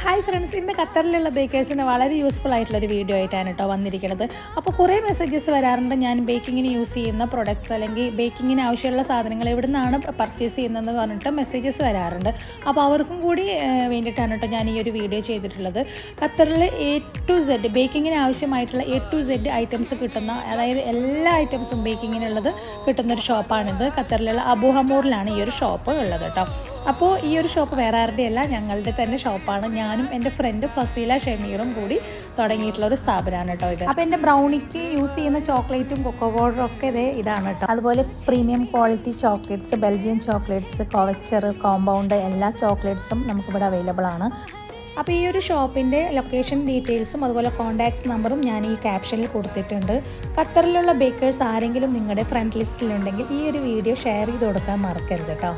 Hi friends, ഇന്ന് ഖത്തറിലുള്ള ബേക്കേഴ്സിന് വളരെ useful ആയിട്ടുള്ളൊരു വീഡിയോ ആയിട്ടാണ് കേട്ടോ വന്നിരിക്കുന്നത്. അപ്പോൾ കുറേ മെസ്സേജസ് വരാറുണ്ട്, ഞാൻ ബേക്കിങ്ങിന് യൂസ് ചെയ്യുന്ന പ്രൊഡക്ട്സ് അല്ലെങ്കിൽ ബേക്കിങ്ങിന് ആവശ്യമുള്ള സാധനങ്ങൾ എവിടെ നിന്നാണ് പർച്ചേസ് ചെയ്യുന്നതെന്ന് പറഞ്ഞിട്ട് മെസ്സേജസ് വരാറുണ്ട്. അപ്പോൾ അവർക്കും കൂടി വേണ്ടിയിട്ടാണ് കേട്ടോ ഞാൻ ഈ ഒരു വീഡിയോ ചെയ്തിട്ടുള്ളത്. ഖത്തറിൽ A to Z ബേക്കിങ്ങിന് ആവശ്യമായിട്ടുള്ള A to Z ഐറ്റംസ് കിട്ടുന്ന, അതായത് എല്ലാ ഐറ്റംസും ബേക്കിങ്ങിനുള്ളത് കിട്ടുന്നൊരു ഷോപ്പാണിത്. ഖത്തറിലുള്ള അബു ഹമൂറിലാണ് ഈ ഒരു ഷോപ്പ് ഉള്ളത് കേട്ടോ. അപ്പോൾ ഈ ഒരു ഷോപ്പ് വേറെ ആരുടെയല്ല, ഞങ്ങളുടെ തന്നെ ഷോപ്പാണ്. ഞാനും എൻ്റെ ഫ്രണ്ട് ഫസീല ഷമീറും കൂടി തുടങ്ങിയിട്ടുള്ളൊരു സ്ഥാപനമാണ് കേട്ടോ ഇത്. അപ്പോൾ എൻ്റെ ബ്രൗണിക്ക് യൂസ് ചെയ്യുന്ന ചോക്ലേറ്റും കൊക്കോ പൗഡറും ഒക്കെ ഇതാണ് കേട്ടോ. അതുപോലെ premium quality chocolates, Belgian chocolates, couverture, compound എല്ലാ ചോക്ലേറ്റ്സും നമുക്കിവിടെ അവൈലബിൾ ആണ്. അപ്പോൾ ഈ ഒരു ഷോപ്പിൻ്റെ ലൊക്കേഷൻ ഡീറ്റെയിൽസും അതുപോലെ കോൺടാക്ട്സ് നമ്പറും ഞാൻ ഈ ക്യാപ്ഷനിൽ കൊടുത്തിട്ടുണ്ട്. ഖത്തറിലുള്ള ബേക്കേഴ്സ് ആരെങ്കിലും നിങ്ങളുടെ ഫ്രണ്ട് ലിസ്റ്റിലുണ്ടെങ്കിൽ ഈ ഒരു വീഡിയോ ഷെയർ ചെയ്ത് കൊടുക്കാൻ മറക്കരുത് കേട്ടോ.